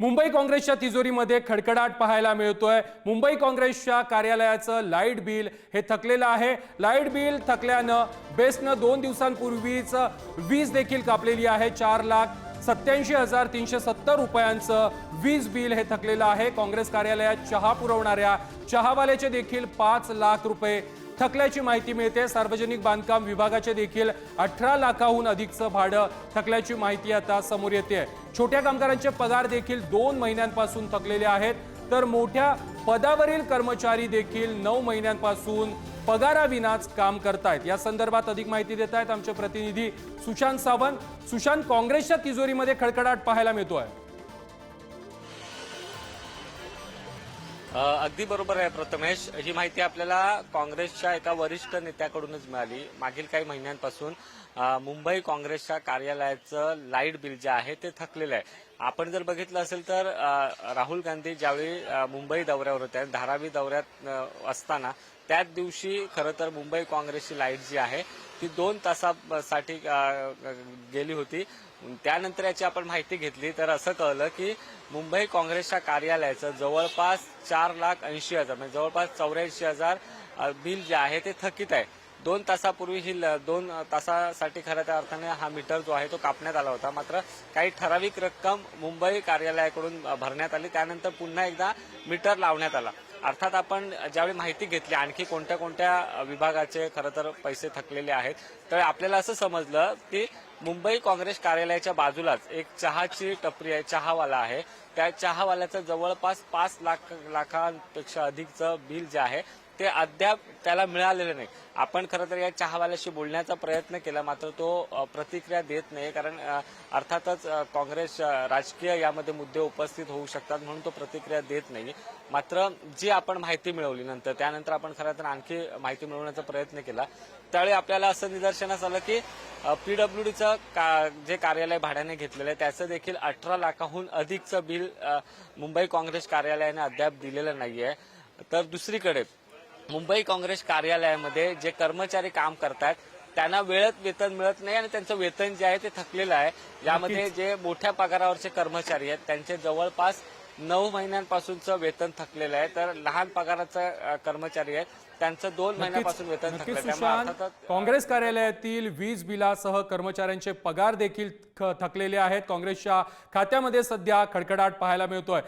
मुंबई काँग्रेसच्या तिजोरीमध्ये खडखडाट पाहायला मिळतोय। मुंबई काँग्रेसच्या कार्यालयाचं लाईट बिल हे थकलेलं आहे। लाईट बिल थकल्यानं बेस्टनं 2 दिवसांपूर्वीच वीज देखील कापलेली आहे। 4,87,370 रुपयांचं वीज बिल हे थकलेलं आहे। काँग्रेस कार्यालयात चहा पुरवणाऱ्या चहावाल्याचे देखील 5 लाख रुपये थकल्याची माहिती मिळते। सार्वजनिक बांधकाम विभागाचे देखील 18 लाखाहून अधिकचं भाडं थकल्याची माहिती आता समोर येते। छोट्या कामगारांचे पगार देखील 2 महिन्यांपासून थकलेले आहेत, तर मोठ्या पदावरील कर्मचारी देखील 9 महिन्यांपासून पगाराविनाच काम करतायत। या संदर्भात अधिक माहिती देत आहेत आमचे प्रतिनिधी सुशांत सावंत। सुशांत, काँग्रेसच्या तिजोरीमध्ये खडखडाट पाहायला मिळतोय। अगदी बरोबर आहे प्रथमेश। ही माहिती आपल्याला काँग्रेसच्या एका वरिष्ठ नेत्याकडूनच मिळाली। मागील काही महिन्यांपासून मुंबई काँग्रेसच्या कार्यालयाचं लाईट बिल जे आहे ते थकलेलं आहे। आपण जर बघितलं असेल तर राहुल गांधी ज्यावेळी मुंबई दौऱ्यावर होते, धारावी दौऱ्यात असताना त्याच दिवशी खरं तर मुंबई काँग्रेसची लाईट जी आहे ती 2 तासासाठी गेली होती। त्यानंतर याची आपण माहिती घेतली तर असं कळलं की मुंबई काँग्रेसच्या कार्यालयाचं जवळपास 4,80,000 म्हणजे जवळपास 84,000 बिल जे आहे ते थकीत आहे। 2 तासापूर्वी ही 2 तासासाठी खऱ्या त्या अर्थाने हा मीटर जो आहे तो कापण्यात आला होता, मात्र काही ठराविक रक्कम मुंबई कार्यालयाकडून भरण्यात आली, त्यानंतर पुन्हा एकदा मीटर लावण्यात आला। अर्थात आपण ज्यावेळी माहिती घेतली आणखी कोणत्या कोणत्या विभागाचे खरं तर पैसे थकलेले आहेत, तर आपल्याला असं समजलं की मुंबई काँग्रेस कार्यालयाच्या बाजूलाच एक चहाची टपरी आहे, चहावाला आहे। त्या चहावाल्याचं जवळपास 5 लाखांपेक्षा अधिकचं बिल जे आहे ते अद्याप त्याला मिळालेलं नाही। आपण खरं तर या चहावाल्याशी बोलण्याचा प्रयत्न केला, मात्र तो प्रतिक्रिया देत नाही, कारण अर्थातच काँग्रेस राजकीय यामध्ये मुद्दे उपस्थित होऊ शकतात म्हणून तो प्रतिक्रिया देत नाही। मात्र जी आपण माहिती मिळवली त्यानंतर आपण खरं तर आणखी माहिती मिळवण्याचा प्रयत्न केला, त्यावेळी आपल्याला असं निदर्शनास आलं की पीडब्ल्यूडीचं जे कार्यालय भाड्याने घेतलेलं आहे त्याचं देखील 18 लाखाहून अधिकचं बिल मुंबई काँग्रेस कार्यालयाने अद्याप दिलेलं नाहीये। तर दुसरीकडे मुंबई काँग्रेस कार्यालयामध्ये जे कर्मचारी काम करतात त्यांना वेळेत वेतन मिळत नाही आणि त्यांचं वेतन जे आहे ते थकलेलं आहे। यामध्ये जे मोठ्या पगारावरचे कर्मचारी आहेत त्यांचे जवळपास 9 महिन्यांपासूनचं वेतन थकलेलं आहे, तर लहान पगाराचे कर्मचारी आहेत त्यांचं 2 महिन्यांपासून वेतन थकलं आहे। काँग्रेस कार्यालयातील वीज बिलासह कर्मचाऱ्यांचे पगार देखील थकलेले आहेत। काँग्रेसच्या खात्यामध्ये सध्या खडखडाट पाहायला मिळतोय।